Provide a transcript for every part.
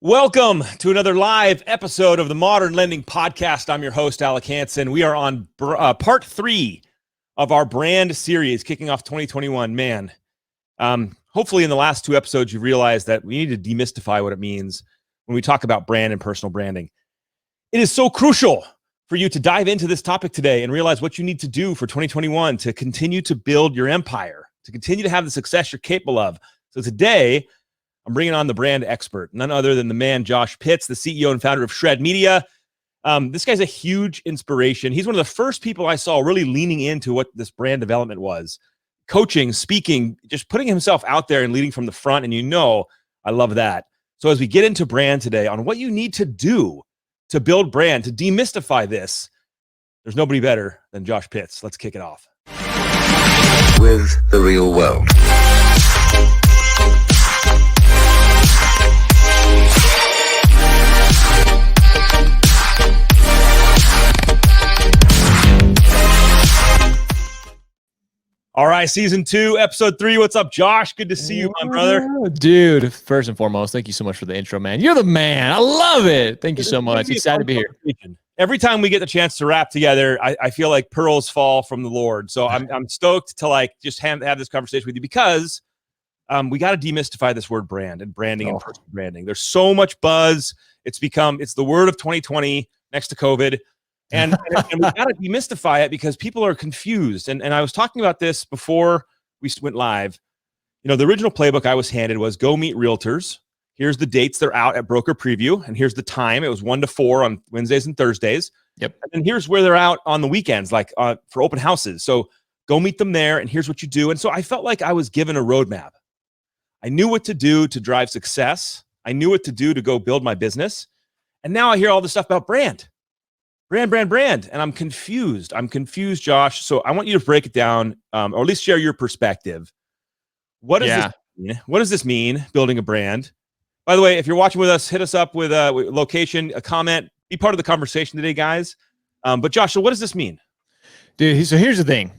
Welcome to another live episode of the Modern Lending Podcast. I'm your host, Alec Hansen. We are on part 3 of our brand series, kicking off 2021. Man, hopefully in the last 2 episodes, you realized that we need to demystify what it means when we talk about brand and personal branding. It is so crucial for you to dive into this topic today and realize what you need to do for 2021 to continue to build your empire, to continue to have the success you're capable of. So today, I'm bringing on the brand expert, none other than the man, Josh Pitts, the CEO and founder of Shred Media. This guy's a huge inspiration. He's one of the first people I saw really leaning into what this brand development was. Coaching, speaking, just putting himself out there and leading from the front. And I love that. So as we get into brand today on what you need to do to build brand, to demystify this, there's nobody better than Josh Pitts. Let's kick it off. With the real world. All right, season 2, episode 3. What's up, Josh? Good to see you, my brother. Dude, first and foremost, thank you so much for the intro, man. You're the man. I love it. Thank you so much. Excited to be here. Every time we get the chance to rap together, I feel like pearls fall from the Lord. So I'm stoked to just have this conversation with you because we got to demystify this word brand and branding and personal branding. There's so much buzz. It's the word of 2020 next to COVID. And we got to demystify it because people are confused. And I was talking about this before we went live. The original playbook I was handed was go meet realtors. Here's the dates they're out at Broker Preview. And here's the time. It was 1 to 4 on Wednesdays and Thursdays. Yep. And here's where they're out on the weekends, for open houses. So go meet them there. And here's what you do. And so I felt like I was given a roadmap. I knew what to do to drive success. I knew what to do to go build my business. And now I hear all this stuff about brand. Brand. And I'm confused. Josh. So I want you to break it down, or at least share your perspective. What does this mean? What does this mean, building a brand? By the way, if you're watching with us, hit us up with a location, a comment, be part of the conversation today, guys. But Josh, so what does this mean? Dude, so here's the thing,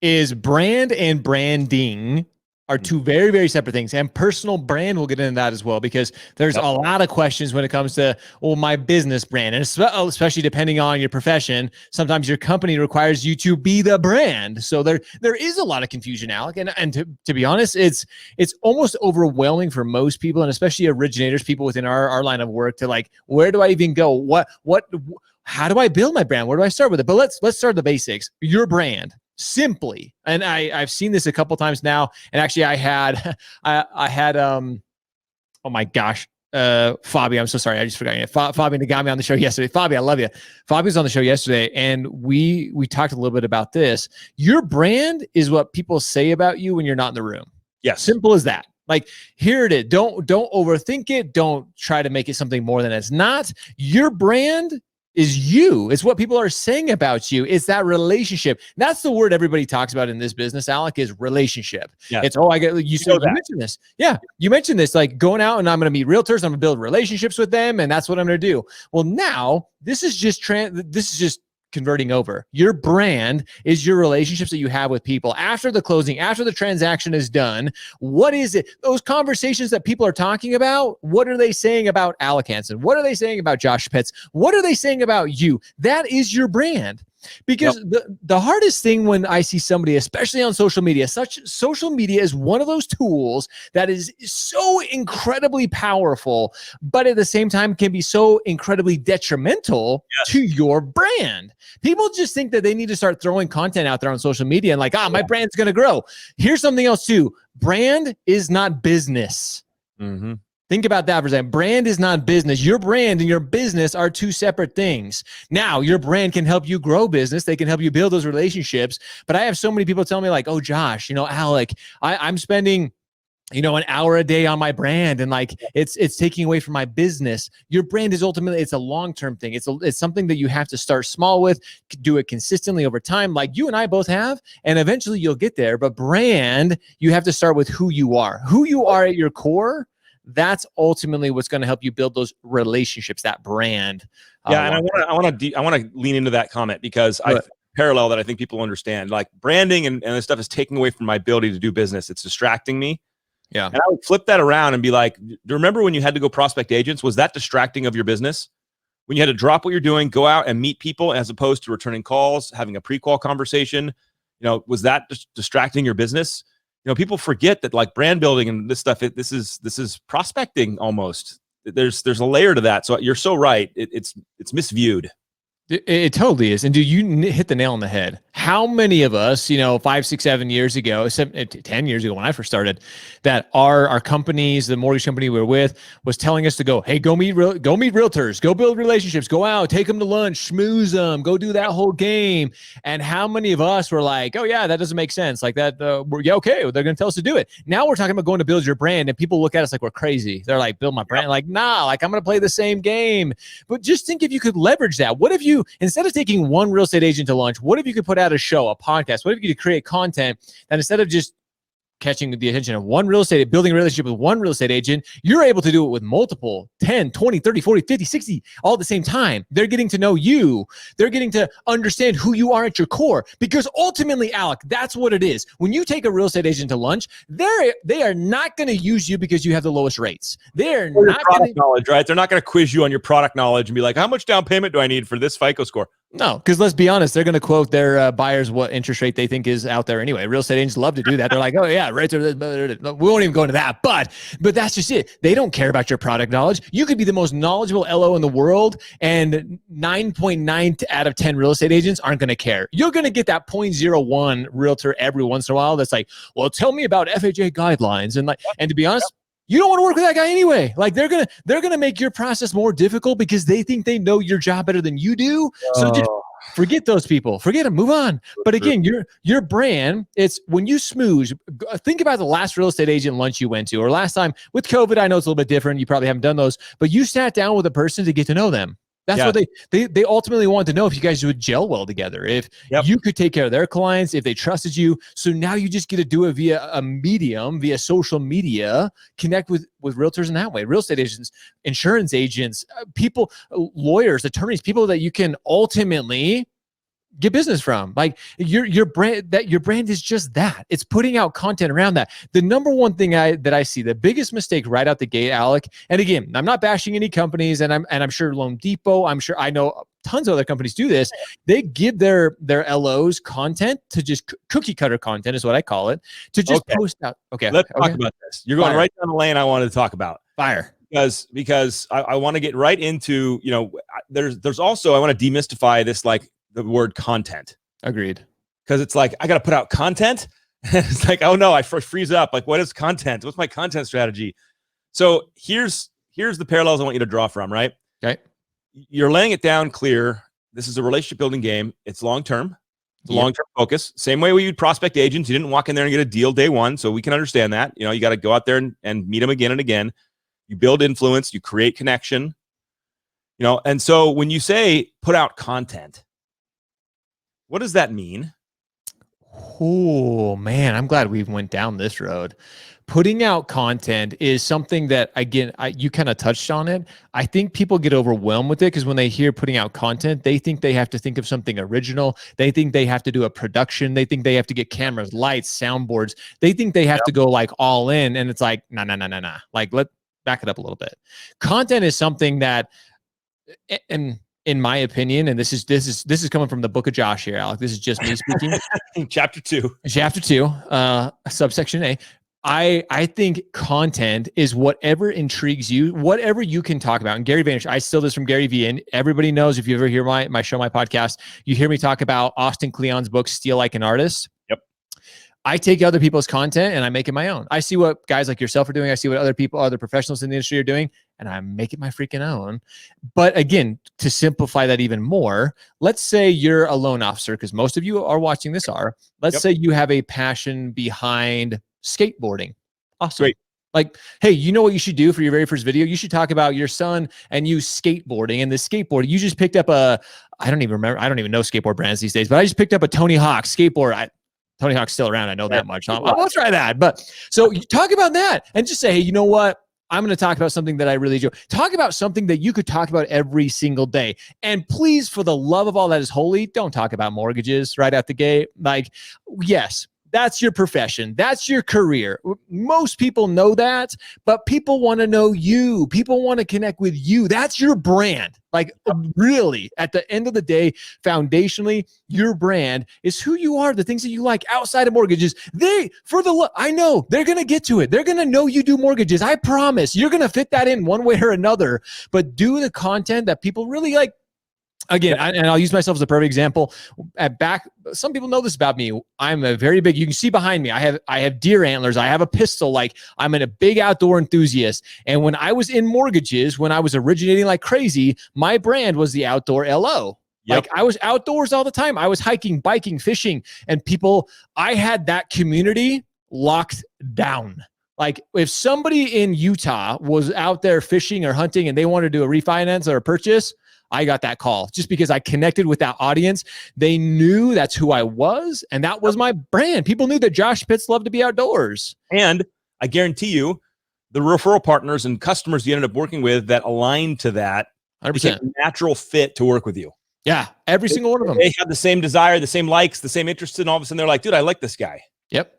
is brand and branding are 2 very, very separate things. And personal brand, we'll get into that as well, because there's a lot of questions when it comes to, my business brand. And especially depending on your profession, sometimes your company requires you to be the brand. So there is a lot of confusion, Alec. And to be honest, it's almost overwhelming for most people, and especially originators, people within our line of work, to where do I even go? How do I build my brand? Where do I start with it? But let's start the basics. Your brand. Simply, and I've seen this a couple times now, and actually I had oh my gosh, Fabi, I'm so sorry, I just forgot you. Fabi got me on the show yesterday. Fabi, I love you. Fabi was on the show yesterday, and we talked a little bit about this. Your brand is what people say about you when you're not in the room. Yes, simple as that. Here it is. Don't overthink it. Don't try to make it something more than it's not. Your brand is you. It's what people are saying about you. It's that relationship. That's the word everybody talks about in this business, Alec, is relationship. Yeah. It's, you mentioned this. Yeah. You mentioned this, going out and I'm going to meet realtors. I'm going to build relationships with them. And that's what I'm going to do. Well, now this is just converting over. Your brand is your relationships that you have with people after the closing, after the transaction is done. What is it? Those conversations that people are talking about, what are they saying about Alec Hansen? What are they saying about Josh Pitts? What are they saying about you? That is your brand. Because the hardest thing when I see somebody, especially on social media, social media is one of those tools that is so incredibly powerful, but at the same time can be so incredibly detrimental to your brand. People just think that they need to start throwing content out there on social media and my brand's going to grow. Here's something else too. Brand is not business. Mm-hmm. Think about that for a second. Brand is not business. Your brand and your business are 2 separate things. Now, your brand can help you grow business. They can help you build those relationships. But I have so many people tell me oh, Josh, Alec, I'm spending, an hour a day on my brand and it's taking away from my business. Your brand is ultimately, it's a long-term thing. It's something that you have to start small with, do it consistently over time, like you and I both have, and eventually you'll get there. But brand, you have to start with who you are. Who you are at your core. That's ultimately what's going to help you build those relationships, that brand. Yeah, and I want to lean into that comment because I parallel that I think people understand. Branding and this stuff is taking away from my ability to do business. It's distracting me. Yeah. And I would flip that around and be like, do you remember when you had to go prospect agents? Was that distracting of your business? When you had to drop what you're doing, go out and meet people as opposed to returning calls, having a pre-call conversation, was that just distracting your business? People forget that like brand building and this stuff, this is prospecting almost. There's a layer to that. So you're so right. It's misviewed. It totally is. And dude, you hit the nail on the head. How many of us, 5, 6, 7 years ago, 10 years ago when I first started, that our companies, the mortgage company we were with, was telling us to go, hey, go meet realtors, go build relationships, go out, take them to lunch, schmooze them, go do that whole game. And how many of us were like, oh yeah, that doesn't make sense. Like that, okay, they're going to tell us to do it. Now we're talking about going to build your brand, and people look at us like we're crazy. They're like, build my brand. Like, nah, like I'm going to play the same game. But just think if you could leverage that. What if you, instead of taking one real estate agent to lunch, what if you could put out a show, a podcast? What if you could create content that instead of just catching the attention of one real estate, building a relationship with one real estate agent, you're able to do it with multiple, 10, 20, 30, 40, 50, 60, all at the same time. They're getting to know you. They're getting to understand who you are at your core. Because ultimately, Alec, that's what it is. When you take a real estate agent to lunch, they are not going to use you because you have the lowest rates. They're not going to knowledge, right? They're not going to quiz you on your product knowledge and be like, how much down payment do I need for this FICO score? No, because let's be honest, they're going to quote their buyers what interest rate they think is out there anyway. Real estate agents love to do that. They're like, oh yeah, rates are this. We won't even go into that, but that's just it. They don't care about your product knowledge. You could be the most knowledgeable LO in the world, and 9.9 out of 10 real estate agents aren't going to care. You're going to get that 0.01 realtor every once in a while that's like, well, tell me about FHA guidelines, and to be honest, you don't want to work with that guy anyway. Like they're gonna make your process more difficult because they think they know your job better than you do. So just forget those people. Forget them. Move on. But again, your brand. It's when you smooze. Think about the last real estate agent lunch you went to, or last time with COVID. I know it's a little bit different. You probably haven't done those, but you sat down with a person to get to know them. That's what they ultimately want to know, if you guys would gel well together, if you could take care of their clients, if they trusted you. So now you just get to do it via a medium, via social media, connect with realtors in that way, real estate agents, insurance agents, people, lawyers, attorneys, people that you can ultimately get business from. Like your brand is just that. It's putting out content around that. The number one thing that I see, the biggest mistake right out the gate, Alec, and again, I'm not bashing any companies, and I'm sure Loan Depot, I know tons of other companies do this. They give their LOs content to just cookie cutter content is what I call it, to just post out. Okay. Let's talk about this. You're going right down the lane I wanted to talk about. Fire. Because I want to get right into, there's also, I want to demystify this, like, the word content. Agreed. Because it's like, I got to put out content. It's like, oh no, I freeze up. Like, what is content? What's my content strategy? So here's the parallels I want you to draw from, right? Okay. You're laying it down clear. This is a relationship building game. It's long-term. It's long-term focus. Same way you'd prospect agents. You didn't walk in there and get a deal day one. So we can understand that. You got to go out there and meet them again and again. You build influence, you create connection, and so when you say put out content, what does that mean? Oh man, I'm glad we went down this road. Putting out content is something that, again, you kind of touched on it. I think people get overwhelmed with it because when they hear putting out content, they think they have to think of something original. They think they have to do a production. They think they have to get cameras, lights, soundboards. They think they have to go like all in, and it's like, nah. Like, let's back it up a little bit. Content is something that, and in my opinion, and this is coming from the book of Josh here, Alec. This is just me speaking. Chapter 2, subsection A. I think content is whatever intrigues you, whatever you can talk about. And Gary Vaynerchuk, I steal this from Gary Vee, and everybody knows, if you ever hear my show, my podcast, you hear me talk about Austin Kleon's book, Steal Like an Artist. Yep. I take other people's content and I make it my own. I see what guys like yourself are doing. I see what other professionals in the industry are doing, and I make it my freaking own. But again, to simplify that even more, let's say you're a loan officer, because most of you are watching this are. Let's say you have a passion behind skateboarding. Awesome. Great. Like, hey, you know what you should do for your very first video? You should talk about your son and you skateboarding, and the skateboard. You just picked up I don't even know skateboard brands these days, but I just picked up a Tony Hawk skateboard. Tony Hawk's still around. I know that much. I'll try that. But so you talk about that and just say, hey, you know what? I'm going to talk about something that I really enjoy. Talk about something that you could talk about every single day. And please, for the love of all that is holy, don't talk about mortgages right out the gate. Like, yes, That's your profession. That's your career. Most people know that, but people want to know you. People want to connect with you. That's your brand. Like really, at the end of the day, foundationally, your brand is who you are, the things that you like outside of mortgages. I know they're going to get to it. They're going to know you do mortgages. I promise you're going to fit that in one way or another, but do the content that people really like. Again, and I'll use myself as a perfect example. Some people know this about me. I'm a very big. You can see behind me. I have deer antlers. I have a pistol. Like I'm a big outdoor enthusiast. And when I was in mortgages, when I was originating like crazy, my brand was the Outdoor LO. Yep. Like I was outdoors all the time. I was hiking, biking, fishing, and I had that community locked down. Like if somebody in Utah was out there fishing or hunting and they wanted to do a refinance or a purchase, I got that call just because I connected with that audience. They knew that's who I was, and that was my brand. People knew that Josh Pitts loved to be outdoors. And I guarantee you, the referral partners and customers you ended up working with that aligned to that, 100%. a natural fit to work with you. Yeah, every single one of them. They have the same desire, the same likes, the same interests, and all of a sudden they're like, dude, I like this guy. Yep.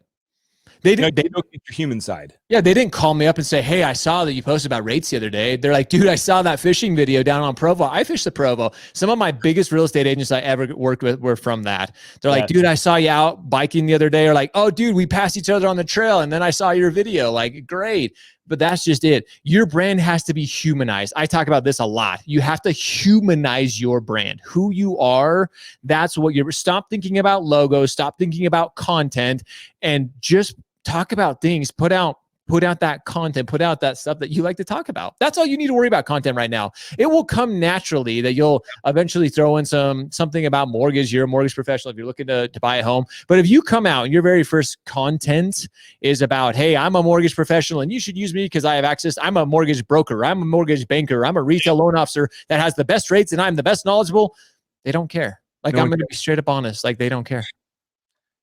They look at your human side. Yeah, they didn't call me up and say, hey, I saw that you posted about rates the other day. They're like, dude, I saw that fishing video down on Provo. I fished the Provo. Some of my biggest real estate agents I ever worked with were from that. They're like, dude, I saw you out biking the other day. Or like, oh, dude, we passed each other on the trail, and then I saw your video. Like, great. But that's just it. Your brand has to be humanized. I talk about this a lot. You have to humanize your brand. Who you are, that's what you're. Stop thinking about logos. Stop thinking about content, and just talk about things. Put out that content, put out that stuff that you like to talk about. That's all you need to worry about content right now. It will come naturally that you'll eventually throw in something about mortgage. You're a mortgage professional if you're looking to buy a home. But if you come out and your very first content is about, hey, I'm a mortgage professional and you should use me because I have access. I'm a mortgage broker. I'm a mortgage banker. I'm a retail loan officer that has the best rates and I'm the best knowledgeable. They don't care. Like I'm going to be straight up honest. Like they don't care.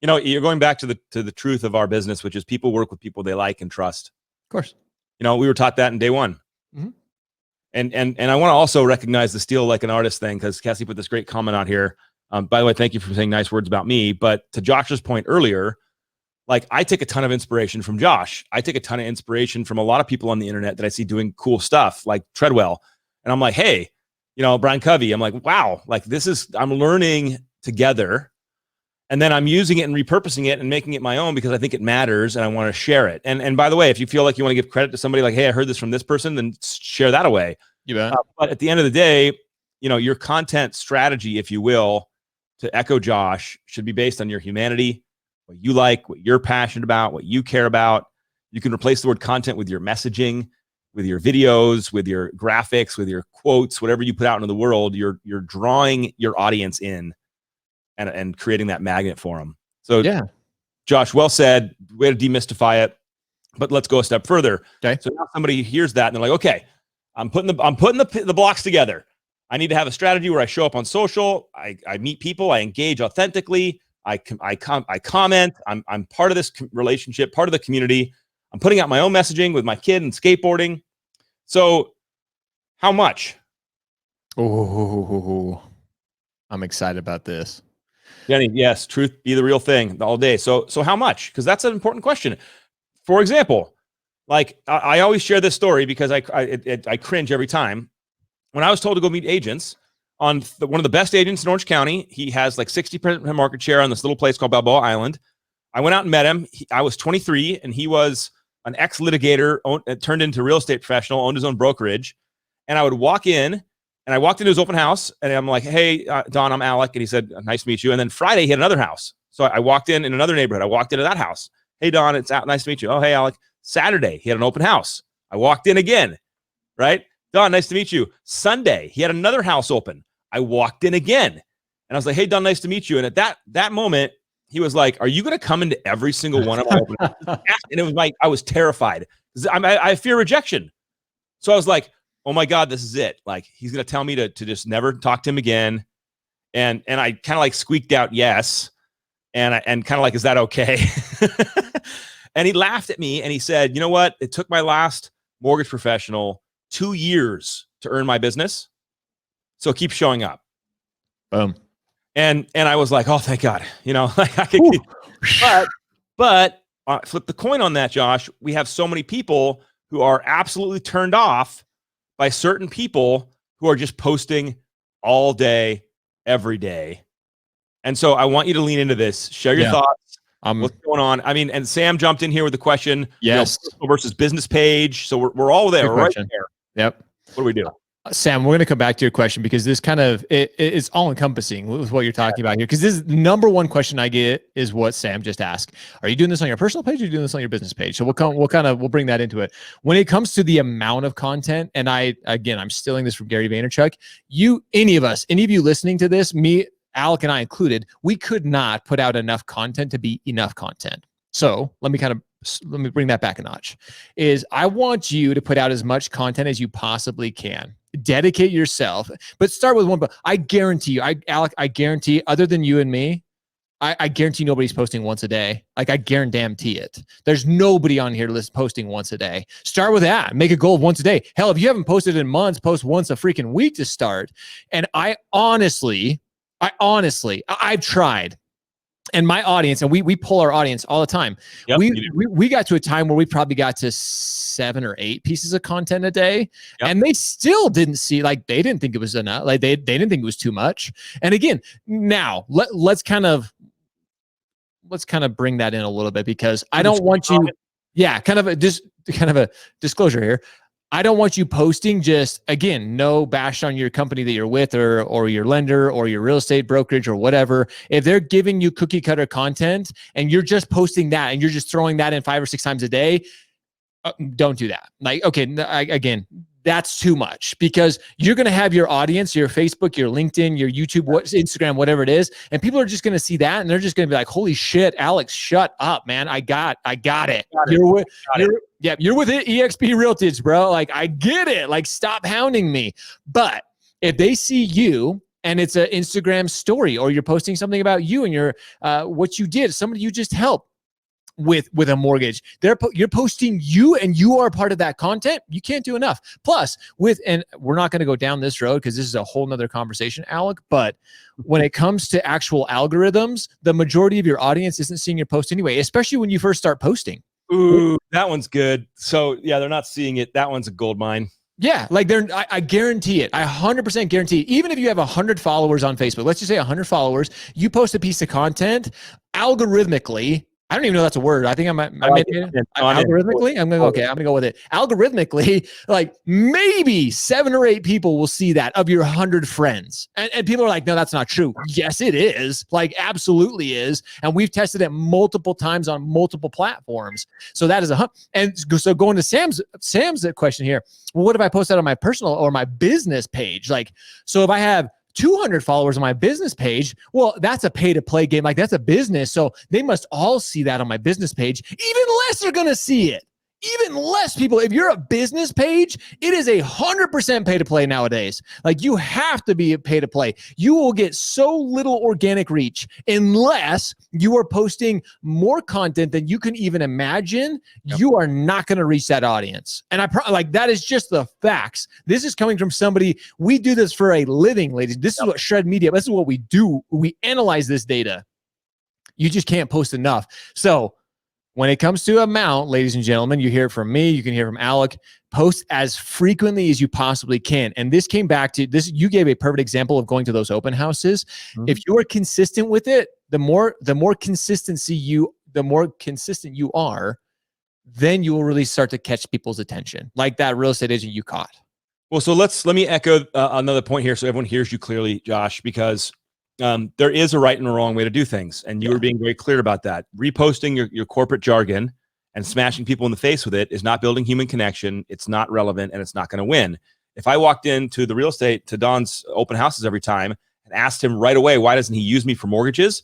You know, you're going back to the truth of our business, which is people work with people they like and trust. Of course. You know, we were taught that in day one. Mm-hmm. And I want to also recognize the steal like an artist thing, because Cassie put this great comment out here. By the way, thank you for saying nice words about me. But to Josh's point earlier, like I take a ton of inspiration from Josh. I take a ton of inspiration from a lot of people on the internet that I see doing cool stuff like Treadwell. And I'm like, hey, you know, Brian Covey. I'm like, wow, like I'm learning together. And then I'm using it and repurposing it and making it my own because I think it matters and I want to share it. And by the way, if you feel like you want to give credit to somebody like, hey, I heard this from this person, then share that away. You bet. But at the end of the day, you know, your content strategy, if you will, to echo Josh, should be based on your humanity, what you like, what you're passionate about, what you care about. You can replace the word content with your messaging, with your videos, with your graphics, with your quotes, whatever you put out into the world. You're drawing your audience in. And creating that magnet for them. So yeah, Josh, well said. Way to demystify it. But let's go a step further. Okay. So now somebody hears that and they're like, okay, I'm putting the blocks together. I need to have a strategy where I show up on social. I meet people. I engage authentically. I comment. I'm part of this relationship, part of the community. I'm putting out my own messaging with my kid and skateboarding. So how much? Oh, I'm excited about this. Jenny, yes, truth be the real thing all day. So how much? Because that's an important question. For example, like I always share this story because I cringe every time. When I was told to go meet agents on one of the best agents in Orange County, he has like 60% market share on this little place called Balboa Island. I went out and met him. I was 23 and he was an ex-litigator, turned into a real estate professional, owned his own brokerage. And I would walk in. And I walked into his open house and I'm like, hey, Don, I'm Alec. And he said, nice to meet you. And then Friday he had another house. So I walked in another neighborhood. I walked into that house. Hey, Don, it's out. Nice to meet you. Oh, hey, Alec. Saturday, he had an open house. I walked in again, right? Don, nice to meet you. Sunday, he had another house open. I walked in again. And I was like, hey, Don, nice to meet you. And at that moment, he was like, are you going to come into every single one of my open houses? And it was like, I was terrified. I fear rejection. So I was like, oh my God, this is it. Like he's going to tell me to just never talk to him again. And I kind of like squeaked out yes. And kind of like, is that okay? And he laughed at me and he said, you know what? It took my last mortgage professional 2 years to earn my business. So keep showing up. Boom. And I was like, oh, thank God, you know, like I could, but But flip the coin on that, Josh. We have so many people who are absolutely turned off by certain people who are just posting all day, every day. And so I want you to lean into this. Share your thoughts. What's going on? I mean, and Sam jumped in here with the question, yes, personal versus business page. So we're all there, right there. Yep. What do we do? Sam, we're going to come back to your question because this kind of it's all encompassing with what you're talking about here. Because this number one question I get is what Sam just asked: are you doing this on your personal page or are you doing this on your business page? So we'll bring that into it. When it comes to the amount of content, and I'm stealing this from Gary Vaynerchuk. Any of you listening to this, me, Alec, and I included, we could not put out enough content to be enough content. So let me bring that back a notch. I want you to put out as much content as you possibly can. Dedicate yourself, but start with one. But I guarantee you, Alec, I guarantee, other than you and me, I guarantee nobody's posting once a day. Like, I guarantee it. There's nobody on here posting once a day. Start with that. Make a goal of once a day. Hell, if you haven't posted in months, post once a freaking week to start. And I've tried. And my audience, and we pull our audience all the time. Yep, we got to a time where we probably got to 7 or 8 pieces of content a day, and they still didn't see, like, they didn't think it was enough. Like, they didn't think it was too much. And again, now let's kind of bring that in a little bit, because I don't want you. Yeah, kind of a disclosure here. I don't want you posting just, again, no bash on your company that you're with or your lender or your real estate brokerage or whatever. If they're giving you cookie cutter content and you're just posting that and you're just throwing that in 5 or 6 times a day, don't do that. Like, okay, again, that's too much, because you're going to have your audience, your Facebook, your LinkedIn, your YouTube, Instagram, whatever it is. And people are just going to see that and they're just going to be like, holy shit, Alex, shut up, man. I got it. You're with eXp Realties, bro. Like, I get it. Like, stop hounding me. But if they see you and it's an Instagram story, or you're posting something about you and your what you did, somebody you just helped with a mortgage, you're posting you and you are a part of that content, you can't do enough. Plus, and we're not going to go down this road because this is a whole nother conversation, Alec, but when it comes to actual algorithms, the majority of your audience isn't seeing your post anyway, especially when you first start posting. Ooh, that one's good. So yeah, they're not seeing it. That one's a gold mine. Yeah, like I guarantee it. I 100% guarantee it. Even if you have 100 followers on Facebook, let's just say 100 followers, you post a piece of content, algorithmically, I don't even know that's a word. I think algorithmically. I'm gonna go with it. Algorithmically, like, maybe 7 or 8 people will see that of your 100 friends, and people are like, no, that's not true. Yes, it is. Like, absolutely is. And we've tested it multiple times on multiple platforms. So that is and so going to Sam's question here. Well, what if I post that on my personal or my business page? Like, so if I have 200 followers on my business page, well, that's a pay to play game. Like, that's a business. So they must all see that on my business page. Even less are going to see it. Even less people. If you're a business page, it is 100% pay to play nowadays. Like, you have to be a pay to play. You will get so little organic reach unless you are posting more content than you can even imagine. Yep. You are not going to reach that audience. And that is just the facts. This is coming from somebody. We do this for a living, ladies. This is what Shred Media, this is what we do. We analyze this data. You just can't post enough. So when it comes to amount, ladies and gentlemen, you hear it from me, you can hear from Alec, post as frequently as you possibly can. And this came back to this. You gave a perfect example of going to those open houses. Mm-hmm. If you are consistent with it, the more consistent you are, then you will really start to catch people's attention, like that real estate agent you caught. Well, so let me echo another point here so everyone hears you clearly, Josh, because there is a right and a wrong way to do things. And you were being very clear about that. Reposting your corporate jargon and smashing people in the face with it is not building human connection. It's not relevant, and it's not going to win. If I walked into the real estate, to Don's open houses every time, and asked him right away, why doesn't he use me for mortgages?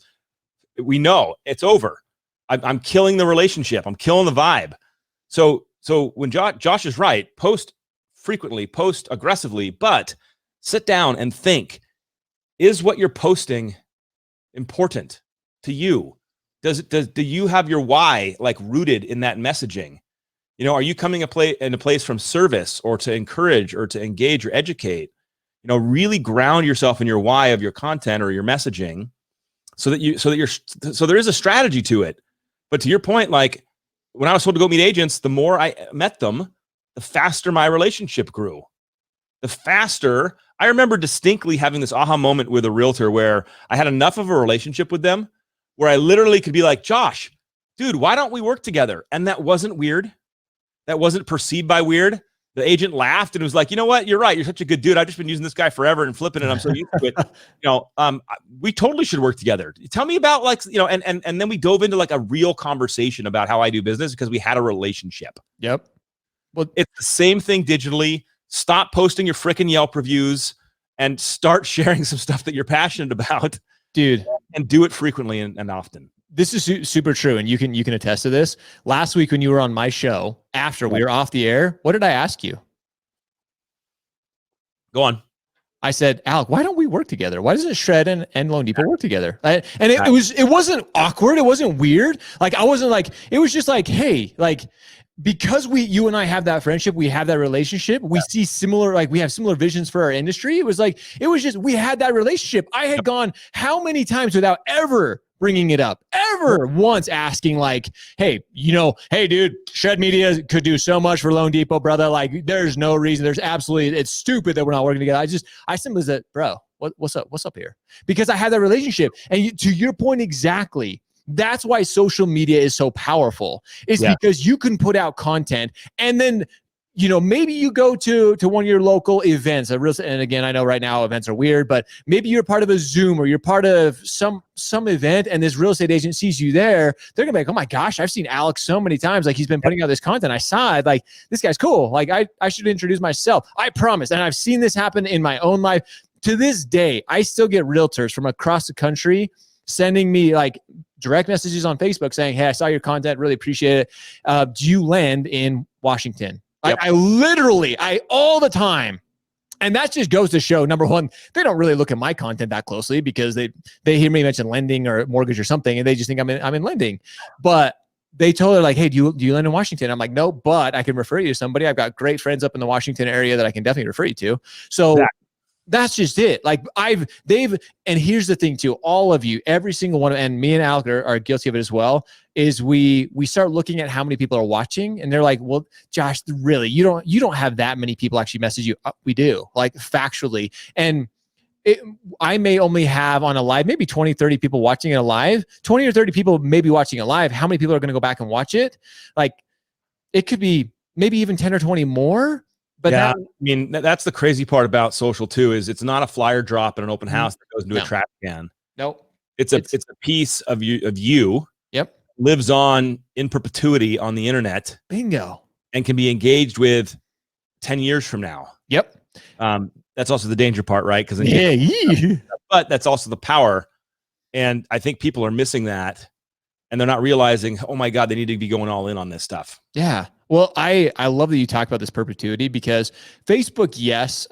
We know it's over. I'm killing the relationship. I'm killing the vibe. So when Josh is right, post frequently, post aggressively, but sit down and think, is what you're posting important to you? Do you have your why like rooted in that messaging? You know, are you coming in a place from service or to encourage or to engage or educate? You know, really ground yourself in your why of your content or your messaging, so there is a strategy to it. But to your point, like when I was told to go meet agents, the more I met them, the faster my relationship grew. The faster I remember distinctly having this aha moment with a realtor where I had enough of a relationship with them where I literally could be like, Josh, dude, why don't we work together? And that wasn't weird. That wasn't perceived by weird. The agent laughed and was like, you know what? You're right. You're such a good dude. I've just been using this guy forever and flipping it. I'm so used to it. We totally should work together. Tell me about and then we dove into like a real conversation about how I do business because we had a relationship. Yep. Well, it's the same thing digitally. Stop posting your freaking Yelp reviews and start sharing some stuff that you're passionate about, dude, and do it frequently and often. This is super true, and you can attest to this. Last week when you were on my show, after we were off the air, what did I ask you? Go on. I said, Alec, why don't we work together? Why doesn't Shred and loanDepot work together? It wasn't awkward. It wasn't weird. Like I wasn't like, it was just like, hey, like, because you and I have that friendship, we have that relationship, we see similar, like we have similar visions for our industry. It was just, we had that relationship. I had gone how many times without ever bringing it up, ever once asking like, hey, hey dude, Shred Media could do so much for loanDepot, brother. Like there's no reason, it's stupid that we're not working together. I simply said, bro, what's up here? Because I had that relationship. And to your point exactly, that's why social media is so powerful, because you can put out content and then, maybe you go to one of your local events, and again, I know right now events are weird, but maybe you're part of a Zoom or you're part of some event and this real estate agent sees you there. They're gonna be like, oh my gosh, I've seen Alex so many times. Like he's been putting out this content. I saw it. Like this guy's cool. Like I should introduce myself. I promise. And I've seen this happen in my own life. To this day, I still get realtors from across the country sending me like direct messages on Facebook saying, hey, I saw your content, really appreciate it. Do you land in Washington? Yep. I literally all the time. And that just goes to show, number one, they don't really look at my content that closely because they hear me mention lending or mortgage or something, and they just think I'm in lending. But they told her like, hey, do you lend in Washington? I'm like, no, but I can refer you to somebody. I've got great friends up in the Washington area that I can definitely refer you to. So that's just it. Like and here's the thing too, all of you, every single one, and me and Alec are guilty of it as well, is we start looking at how many people are watching and they're like, well, Josh, really, you don't have that many people actually message you. We do, like factually. And I may only have on a live, maybe 20, 30 people watching it live, 20 or 30 people maybe watching it live. How many people are going to go back and watch it? Like it could be maybe even 10 or 20 more. But I mean, that's the crazy part about social too, is it's not a flyer drop in an open house that goes into a trash can. Nope. It's a piece of you. Yep. Lives on in perpetuity on the internet. Bingo. And can be engaged with 10 years from now. Yep. That's also the danger part, right? Because but that's also the power. And I think people are missing that. And they're not realizing, oh my God, they need to be going all in on this stuff. Yeah. Well, I love that you talk about this perpetuity because Facebook, yes,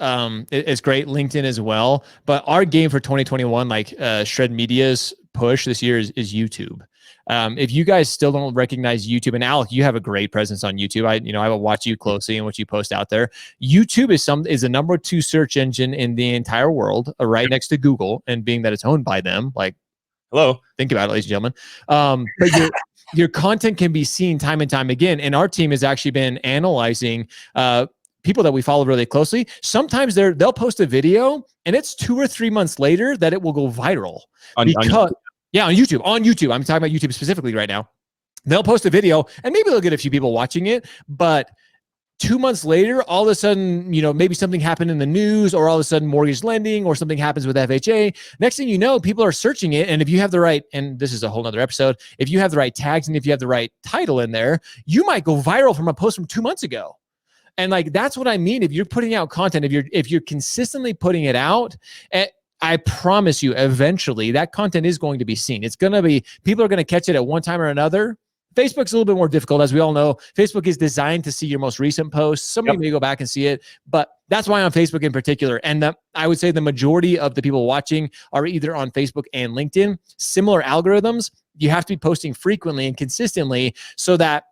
it's great. LinkedIn as well. But our game for 2021, like Shred Media's push this year is YouTube. If you guys still don't recognize YouTube, and Alec, you have a great presence on YouTube. I will watch you closely and what you post out there. YouTube is the number 2 search engine in the entire world, right next to Google, and being that it's owned by them, like, hello, think about it, ladies and gentlemen. But your content can be seen time and time again. And our team has actually been analyzing people that we follow really closely. Sometimes they'll post a video and it's 2 or 3 months later that it will go viral. On YouTube. On YouTube. I'm talking about YouTube specifically right now. They'll post a video and maybe they'll get a few people watching it, but 2 months later, all of a sudden, maybe something happened in the news, or all of a sudden mortgage lending, or something happens with FHA. Next thing you know, people are searching it. And if you have the right, and this is a whole nother episode, if you have the right tags and if you have the right title in there, you might go viral from a post from 2 months ago. And like, that's what I mean. If you're putting out content, if you're consistently putting it out, I promise you, eventually that content is going to be seen. People are going to catch it at one time or another. Facebook's a little bit more difficult. As we all know, Facebook is designed to see your most recent posts. Somebody may go back and see it, but that's why on Facebook in particular. And I would say the majority of the people watching are either on Facebook and LinkedIn. Similar algorithms, you have to be posting frequently and consistently so that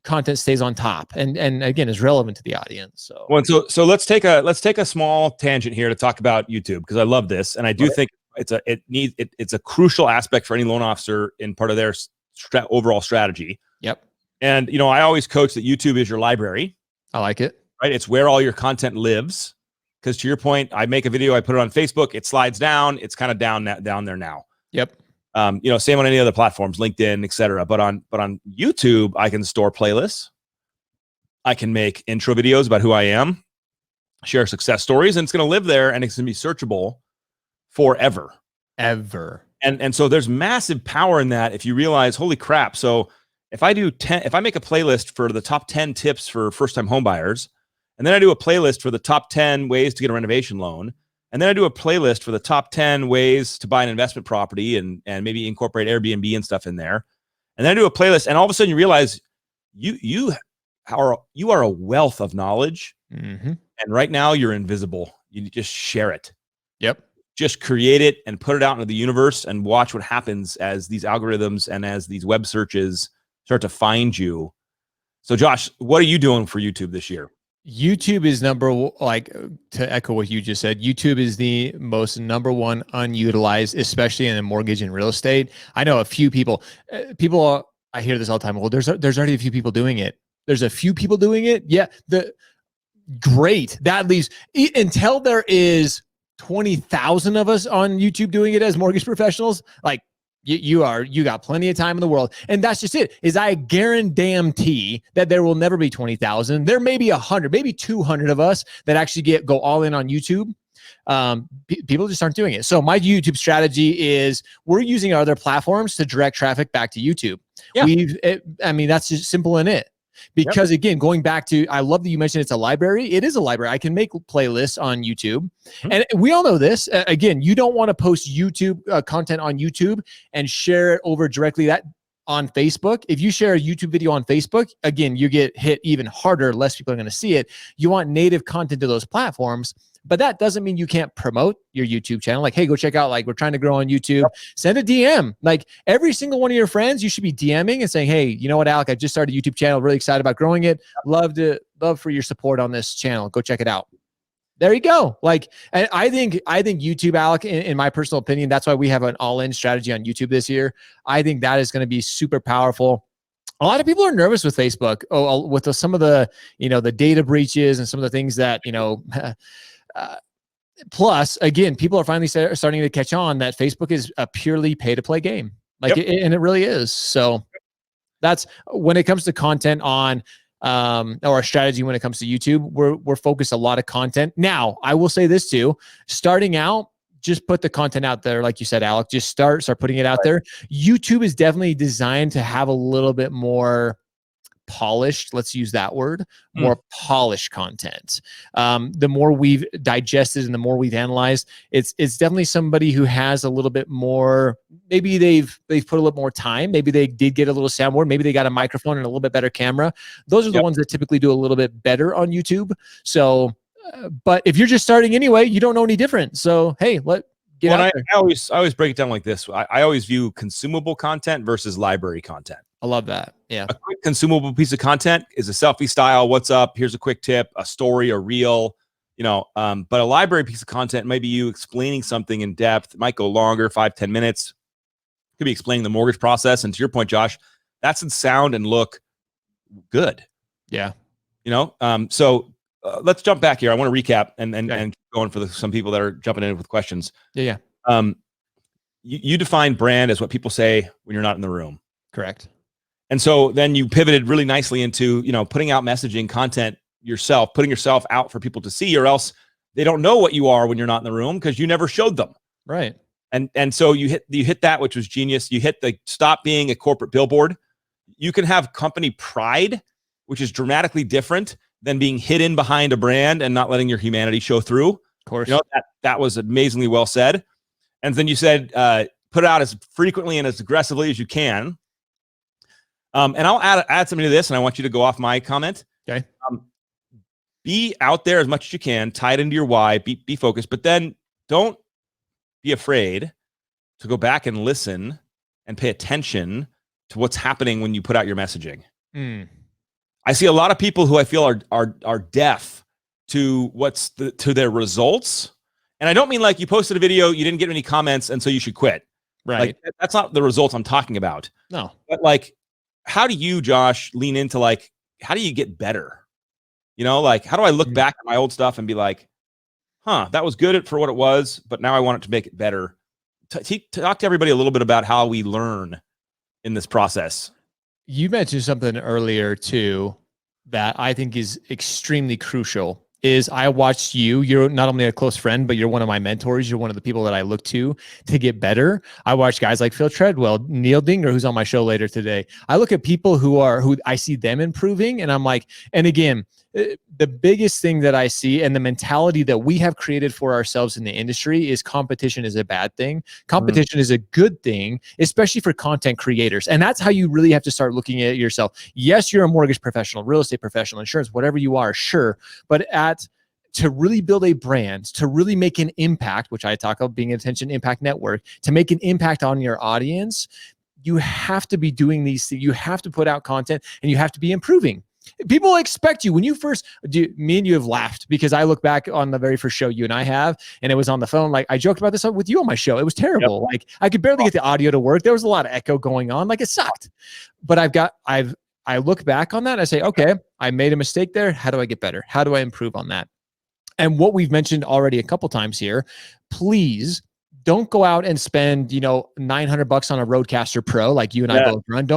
content stays on top and again is relevant to the audience. So let's take a small tangent here to talk about YouTube, because I love this, and I do think it's a crucial aspect for any loan officer in part of their overall strategy. Yep. And, I always coach that YouTube is your library, I like it. right? It's where all your content lives. Because to your point, I make a video, I put it on Facebook, it slides down, it's kind of down there now. Yep. Same on any other platforms, LinkedIn, etc. But on YouTube, I can store playlists. I can make intro videos about who I am, share success stories, and it's going to live there and it's going to be searchable forever. Ever. And so there's massive power in that if you realize, holy crap. So if I make a playlist for the top 10 tips for first-time home buyers, and then I do a playlist for the top 10 ways to get a renovation loan, and then I do a playlist for the top 10 ways to buy an investment property and maybe incorporate Airbnb and stuff in there, and then I do a playlist, and all of a sudden you realize you are a wealth of knowledge. Mm-hmm. And right now you're invisible. You just share it. Yep. Just create it and put it out into the universe and watch what happens as these algorithms and as these web searches start to find you. So Josh, what are you doing for YouTube this year? YouTube is to echo what you just said, YouTube is the most number one unutilized, especially in mortgage and real estate. I know a few people, I hear this all the time. Well, there's already a few people doing it. There's a few people doing it. Yeah. Great. That leaves until there is 20,000 of us on YouTube doing it as mortgage professionals. Like you got plenty of time in the world. And that's just it, is I guarantee that there will never be 20,000. There may be 100, maybe 200 of us that actually go all in on YouTube. People just aren't doing it. So my YouTube strategy is we're using our other platforms to direct traffic back to YouTube. Yeah. That's just simple in it. Because again, going back to, I love that you mentioned it's a library. It is a library. I can make playlists on YouTube. And we all know this. Again, you don't want to post YouTube content on YouTube and share it over directly on Facebook. If you share a YouTube video on Facebook, again, you get hit even harder. Less people are going to see it. You want native content to those platforms. But that doesn't mean you can't promote your YouTube channel. Like, hey, go check out, we're trying to grow on YouTube. Yep. Send a DM. Like every single one of your friends, you should be DMing and saying, hey, you know what, Alec, I just started a YouTube channel. Really excited about growing it. Love for your support on this channel. Go check it out. There you go. And I think YouTube, Alec, in my personal opinion, that's why we have an all-in strategy on YouTube this year. I think that is going to be super powerful. A lot of people are nervous with Facebook, with some of the, the data breaches and some of the things that, plus, again, people are finally starting to catch on that Facebook is a purely pay-to-play game. And it really is. So that's when it comes to content on, or a strategy when it comes to YouTube, we're focused a lot of content. Now, I will say this too, starting out, just put the content out there. Like you said, Alec, just start putting it out there. YouTube is definitely designed to have a little bit more polished, let's use that word, more polished content. The more we've digested and the more we've analyzed, it's definitely somebody who has a little bit more, maybe they've put a little more time, maybe they did get a little soundboard, maybe they got a microphone and a little bit better camera. Those are the ones that typically do a little bit better on YouTube. So but if you're just starting anyway, you don't know any different. So hey, I always break it down like this. I always view consumable content versus library content. I love that. Yeah. A quick consumable piece of content is a selfie style. What's up? Here's a quick tip, a story, a reel, but a library piece of content might be you explaining something in depth. It might go longer, 5-10 minutes. Could be explaining the mortgage process. And to your point, Josh, that's in sound and look good. Yeah. So let's jump back here. I want to recap and keep going for some people that are jumping in with questions. Yeah. You define brand as what people say when you're not in the room. Correct. And so then you pivoted really nicely into, putting out messaging content yourself, putting yourself out for people to see, or else they don't know what you are when you're not in the room because you never showed them. Right. And so you hit that, which was genius. You hit the stop being a corporate billboard. You can have company pride, which is dramatically different than being hidden behind a brand and not letting your humanity show through. Of course. That was amazingly well said. And then you said, put it out as frequently and as aggressively as you can. And I'll add something to this, and I want you to go off my comment. Okay. Be out there as much as you can, tie it into your why, be focused, but then don't be afraid to go back and listen and pay attention to what's happening when you put out your messaging. I see a lot of people who I feel are deaf to to their results. And I don't mean like you posted a video, you didn't get any comments, and so you should quit. Right. Like that's not the results I'm talking about. No. But like, how do you, Josh, lean into like, how do you get better? Like, how do I look back at my old stuff and be like, that was good for what it was, but now I want it to make it better. Talk to everybody a little bit about how we learn in this process. You mentioned something earlier too that I think is extremely crucial. Is I watched you. You're not only a close friend, but you're one of my mentors. You're one of the people that I look to get better. I watch guys like Phil Treadwell, Neil Dinger, who's on my show later today. I look at people who I see them improving, and I'm like, and again, the biggest thing that I see and the mentality that we have created for ourselves in the industry is competition is a bad thing. Competition is a good thing, especially for content creators. And that's how you really have to start looking at yourself. Yes, you're a mortgage professional, real estate professional, insurance, whatever you are, sure. But to really build a brand, to really make an impact, which I talk about being an attention impact network, to make an impact on your audience, you have to be doing these things. You have to put out content and you have to be improving. People expect you when you first me and you have laughed because I look back on the very first show you and I have, and it was on the phone. Like I joked about this with you on my show. It was terrible. Yep. Like I could barely get the audio to work. There was a lot of echo going on. Like it sucked. But I look back on that and I say, okay, I made a mistake there. How do I get better? How do I improve on that? And what we've mentioned already a couple times here, please don't go out and spend, $900 on a Rodecaster Pro like you and I both run.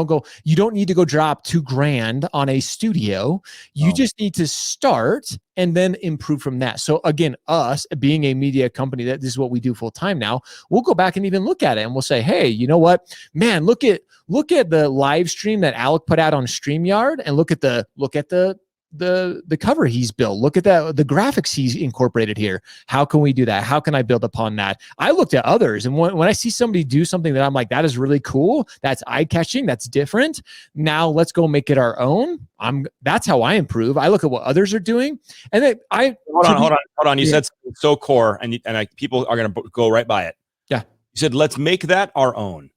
You don't need to go drop $2,000 on a studio. You just need to start and then improve from that. So again, us being a media company, this is what we do full time now. We'll go back and even look at it and we'll say, hey, you know what, man, look at the live stream that Alec put out on StreamYard and look at the cover he's built. Look at that, the graphics he's incorporated here. How can we do that? How can I build upon that? I looked at others, and when I see somebody do something that I'm like, that is really cool, that's eye-catching, that's different, now let's go make it our own. That's how I improve. I look at what others are doing, and then hold on. You said so core, and people are going to go right by it. Yeah. You said let's make that our own.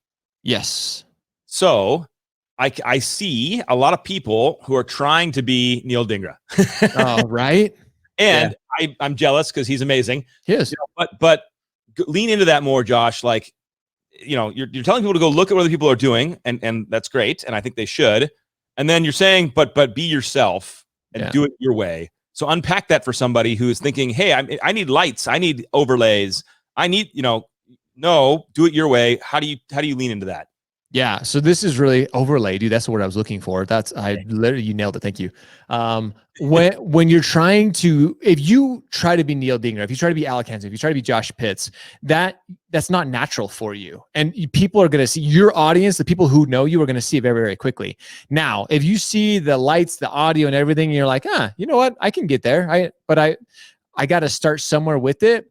Yes. So I see a lot of people who are trying to be Neil Dingra. Oh, right. And yeah. I'm jealous because he's amazing. He is. But lean into that more, Josh. Like, you're telling people to go look at what other people are doing, and that's great. And I think they should. And then you're saying, but be yourself and do it your way. So unpack that for somebody who is thinking, hey, I need lights. I need overlays. I need, no, do it your way. How do you lean into that? Yeah. So this is really overlay, dude. That's the word I was looking for. You nailed it. Thank you. When you're trying to, if you try to be Neil Dinger, if you try to be Alec Hansen, if you try to be Josh Pitts, that's not natural for you. And people are going to see your audience, the people who know you are going to see it very, very quickly. Now, if you see the lights, the audio and everything, and you're like, you know what? I can get there. But I got to start somewhere with it.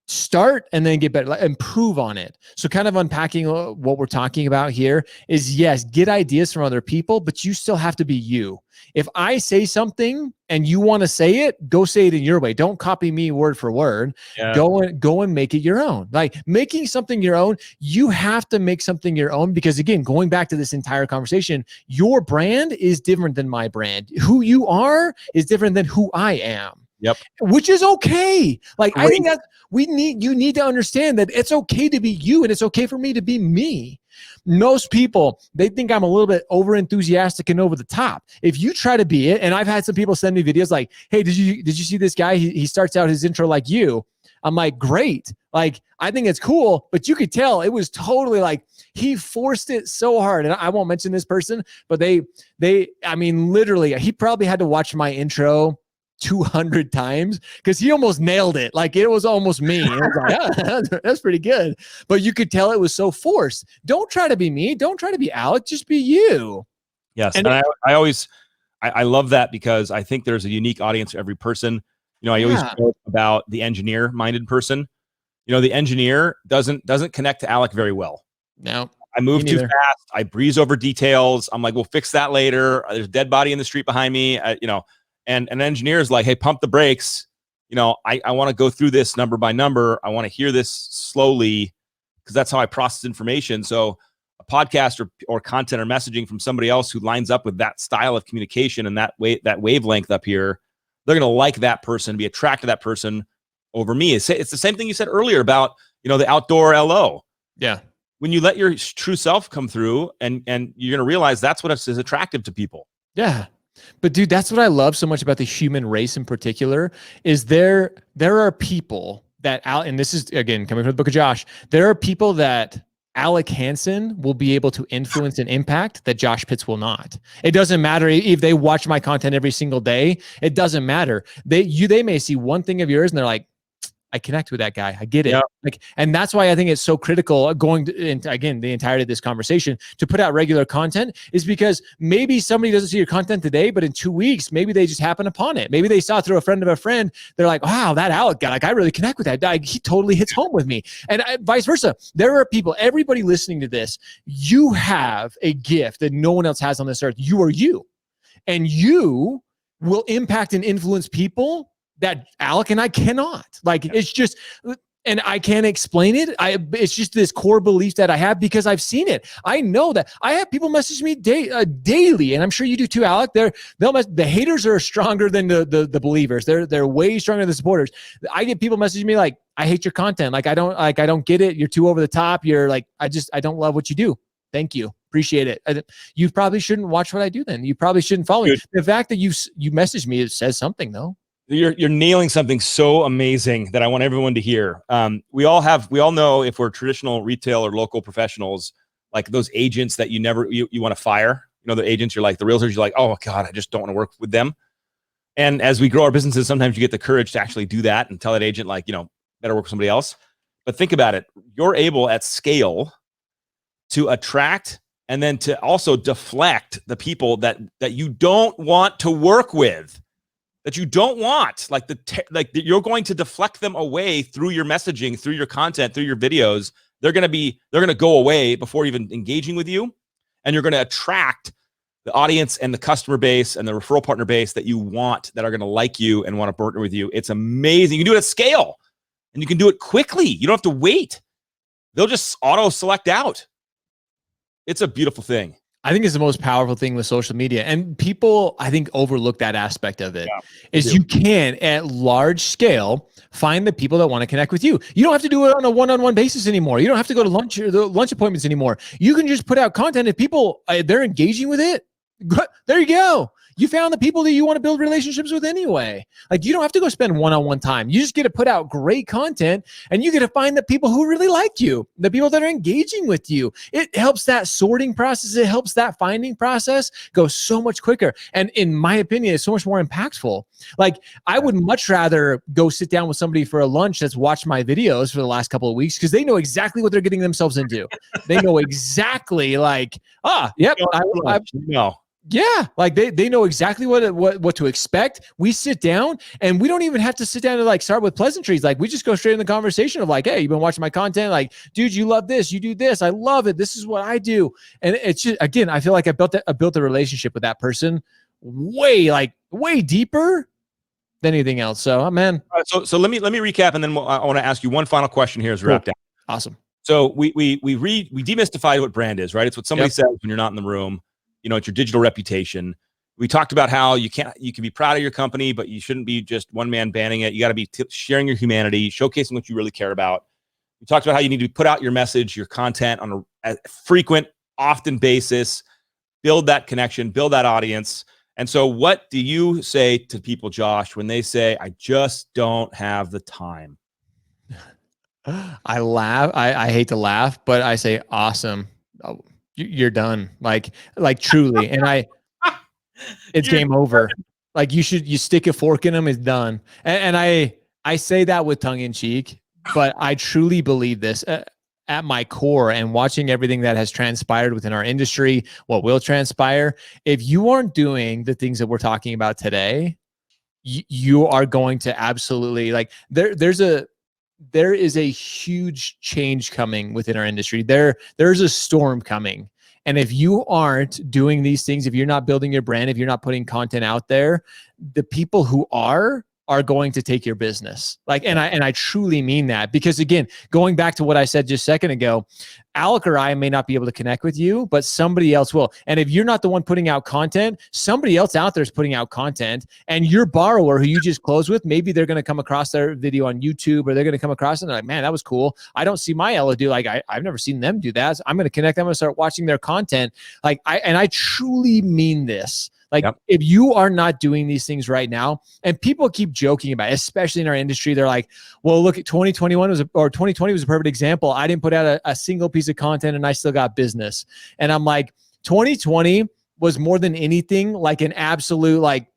Start and then get better, improve on it. So kind of unpacking what we're talking about here is, yes, get ideas from other people, but you still have to be you. If I say something and you want to say it, go say it in your way. Don't copy me word for word. Yeah. Go and make it your own. Like making something your own, you have to make something your own because again, going back to this entire conversation, your brand is different than my brand. Who you are is different than who I am. Yep. Which is okay. Like I think that you need to understand that it's okay to be you and it's okay for me to be me. Most people, they think I'm a little bit over enthusiastic and over the top. If you try to be it, and I've had some people send me videos like, hey, did you see this guy? He starts out his intro like you. I'm like, great. Like, I think it's cool, but you could tell it was totally like he forced it so hard. And I won't mention this person, but literally, he probably had to watch my intro 200 times because he almost nailed it. Like it was almost me. I was like, that's pretty good. But you could tell it was so forced. Don't try to be me. Don't try to be Alec. Just be you. Yes. And I love that because I think there's a unique audience for every person. I always joke about the engineer minded person. The engineer doesn't connect to Alec very well. No. I move too fast. I breeze over details. I'm like, we'll fix that later. There's a dead body in the street behind me. And an engineer is like, hey, pump the brakes. I want to go through this number by number. I want to hear this slowly because that's how I process information. So a podcast or content or messaging from somebody else who lines up with that style of communication and that wavelength up here, they're going to like that person, be attracted to that person over me. It's the same thing you said earlier about, the outdoor LO. Yeah. When you let your true self come through, and you're going to realize that's what is attractive to people. Yeah. But dude, that's what I love so much about the human race in particular is there are people that out, and this is again coming from the book of Josh, there are people that Alec Hansen will be able to influence and impact that Josh Pitts will not. It doesn't matter if they watch my content every single day. It doesn't matter. They may see one thing of yours and they're like, I connect with that guy. I get it. Yeah. Like, and that's why I think it's so critical going into, again, the entirety of this conversation to put out regular content is because maybe somebody doesn't see your content today, but in 2 weeks, maybe they just happen upon it. Maybe they saw it through a friend of a friend. They're like, wow, that Alec guy, like I really connect with that guy. He totally hits home with me. And vice versa. There are people, everybody listening to this, you have a gift that no one else has on this earth. You are you. And you will impact and influence people that Alec and I cannot. Like, it's just, and I can't explain it. It's just this core belief that I have because I've seen it. I know that I have people message me daily, and I'm sure you do too, Alec. The haters are stronger than the believers. They're way stronger than the supporters. I get people messaging me like, I hate your content. Like, I don't get it. You're too over the top. You're like, I don't love what you do. Thank you. Appreciate it. You probably shouldn't watch what I do then. You probably shouldn't follow me. The fact that you message me, it says something though. You're nailing something so amazing that I want everyone to hear. We all know if we're traditional retail or local professionals, like those agents that you want to fire, the agents, you're like the realtors, you're like, oh God, I just don't want to work with them. And as we grow our businesses, sometimes you get the courage to actually do that and tell that agent like, better work with somebody else. But think about it. You're able at scale to attract and then to also deflect the people that you don't want to work with. That you don't want, you're going to deflect them away through your messaging, through your content, through your videos. They're going to go away before even engaging with you. And you're going to attract the audience and the customer base and the referral partner base that you want, that are going to like you and want to partner with you. It's amazing. You can do it at scale and you can do it quickly. You don't have to wait. They'll just auto select out. It's a beautiful thing. I think it's the most powerful thing with social media, and people, I think, overlook that aspect of it. Is you can at large scale find the people that want to connect with you. You don't have to do it on a one-on-one basis anymore. You don't have to go to lunch or the lunch appointments anymore. You can just put out content. If people they're engaging with it, there you go. You found the people that you want to build relationships with anyway. Like, you don't have to go spend one-on-one time. You just get to put out great content and you get to find the people who really like you, the people that are engaging with you. It helps that sorting process. It helps that finding process go so much quicker. And in my opinion, it's so much more impactful. Like, I would much rather go sit down with somebody for a lunch that's watched my videos for the last couple of weeks because they know exactly what they're getting themselves into. They know exactly like, yep, yeah, like they know exactly what to expect. We sit down and we don't even have to sit down and like start with pleasantries. Like, we just go straight in the conversation of like, hey, you've been watching my content. Like, dude, you love this. You do this. I love it. This is what I do. And it's just, again, I feel like I built a relationship with that person way deeper than anything else. So, man. So let me recap, and then I want to ask you one final question here as we wrap down. Awesome. So we demystified what brand is, right? It's what somebody says when you're not in the room. It's your digital reputation. We talked about how you can be proud of your company, but you shouldn't be just one man banning it. You got to be sharing your humanity, showcasing what you really care about. We talked about how you need to put out your message, your content on a frequent, often basis, build that connection, build that audience. And so what do you say to people, Josh, when they say, I just don't have the time? I laugh. I hate to laugh, but I say, awesome. Oh, you're done. Like truly. And it's game over. Like, you stick a fork in them, it's done. And I say that with tongue in cheek, but I truly believe this at my core, and watching everything that has transpired within our industry, what will transpire. If you aren't doing the things that we're talking about today, you are going to absolutely there is a huge change coming within our industry. There's a storm coming. And if you aren't doing these things, if you're not building your brand, if you're not putting content out there, the people who are are going to take your business. Like, and I truly mean that, because again, going back to what I said just a second ago, Alec or I may not be able to connect with you, but somebody else will. And if you're not the one putting out content, somebody else out there is putting out content, and your borrower who you just closed with, maybe they're going to come across their video on YouTube, or they're going to come across it and they're like, man, that was cool. I don't see my Ella do, like, I've never seen them do that. So I'm going to connect. I'm going to start watching their content. Like, I truly mean this. Like, yep. If you are not doing these things right now, and people keep joking about it, especially in our industry, they're like, well, look at 2020 was a perfect example. I didn't put out a single piece of content and I still got business. And I'm like, 2020 was more than anything like an absolute like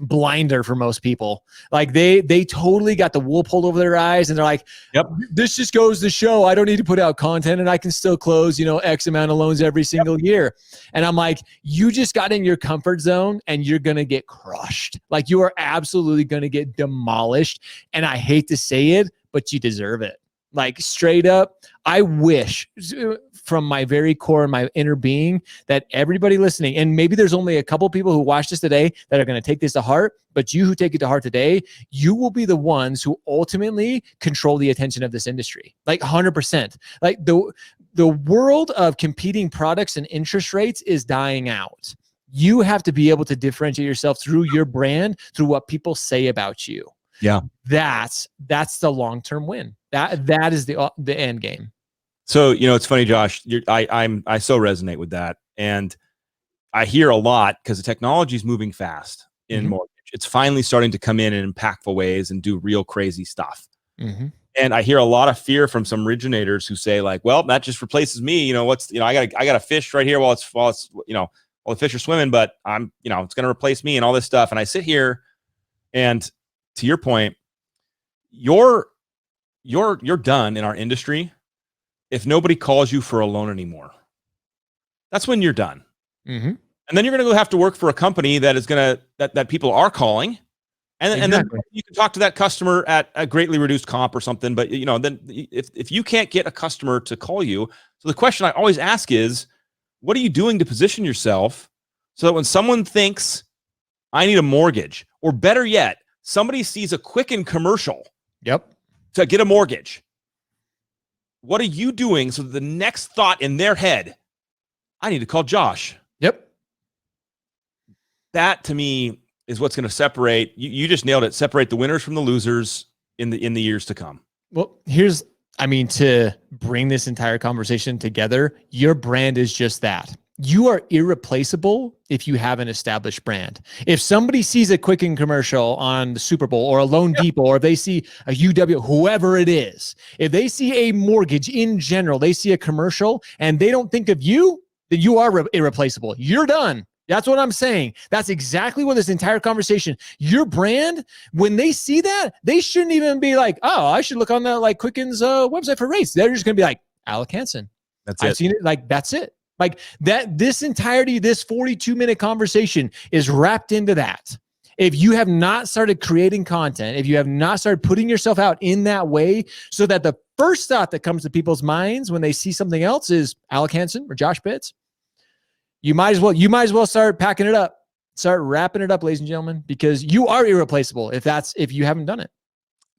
blinder for most people. Like they totally got the wool pulled over their eyes, and they're like, yep, this just goes to show I don't need to put out content and I can still close, X amount of loans every single year. And I'm like, you just got in your comfort zone and you're going to get crushed. Like, you are absolutely going to get demolished. And I hate to say it, but you deserve it. Like, straight up, I wish from my very core and my inner being that everybody listening, and maybe there's only a couple people who watch this today that are going to take this to heart, but you who take it to heart today, you will be the ones who ultimately control the attention of this industry. Like 100%. Like the world of competing products and interest rates is dying out. You have to be able to differentiate yourself through your brand, through what people say about you. Yeah. That's the long-term win. That is the end game. So, it's funny, Josh, I so resonate with that. And I hear a lot because the technology is moving fast in mortgage. It's finally starting to come in impactful ways and do real crazy stuff. And I hear a lot of fear from some originators who say like, well, that just replaces me. I got a fish right here while the fish are swimming, but I'm, it's going to replace me and all this stuff. And I sit here, and to your point, you're done in our industry if nobody calls you for a loan anymore. That's when you're done. And then you're going to go have to work for a company that is going to, that people are calling. And then you can talk to that customer at a greatly reduced comp or something. But, then if you can't get a customer to call you, so the question I always ask is, what are you doing to position yourself so that when someone thinks I need a mortgage, or better yet, somebody sees a Quicken commercial to get a mortgage, what are you doing so that the next thought in their head, I need to call Josh? That to me is what's going to separate. You just nailed it. Separate the winners from the losers in the years to come. Well, to bring this entire conversation together, your brand is just that. You are irreplaceable if you have an established brand. If somebody sees a Quicken commercial on the Super Bowl or a Loan Depot, or if they see a UW, whoever it is, if they see a mortgage in general, they see a commercial and they don't think of you, then you are irreplaceable. You're done. That's what I'm saying. That's exactly what this entire conversation, your brand, when they see that, they shouldn't even be like, oh, I should look on the like Quicken's website for rates. They're just going to be like, Alec Hansen. I've seen it. Like, that's it. Like that, this 42-minute conversation is wrapped into that. If you have not started creating content, if you have not started putting yourself out in that way, so that the first thought that comes to people's minds when they see something else is Alec Hansen or Josh Pitts, you might as well start packing it up, start wrapping it up, ladies and gentlemen, because you are irreplaceable if you haven't done it.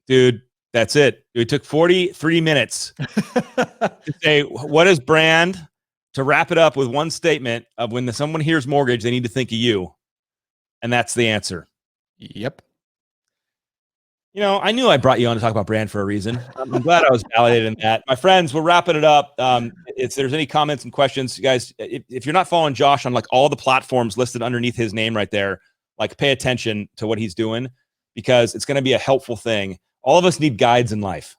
Dude, that's it. It took 43 minutes to say, what is brand? To wrap it up with one statement of when someone hears mortgage, they need to think of you. And that's the answer. Yep. I knew I brought you on to talk about brand for a reason. I'm glad I was validated in that. My friends, we're wrapping it up. If there's any comments and questions, you guys, if you're not following Josh on like all the platforms listed underneath his name right there, like pay attention to what he's doing, because it's going to be a helpful thing. All of us need guides in life.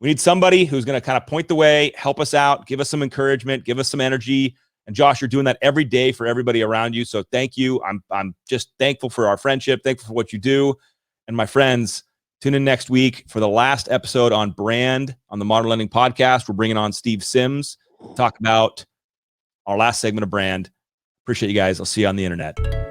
We need somebody who's going to kind of point the way, help us out, give us some encouragement, give us some energy. And Josh, you're doing that every day for everybody around you. So thank you. I'm just thankful for our friendship, thankful for what you do. And my friends, tune in next week for the last episode on brand on the Modern Lending Podcast. We're bringing on Steve Sims to talk about our last segment of brand. Appreciate you guys. I'll see you on the internet.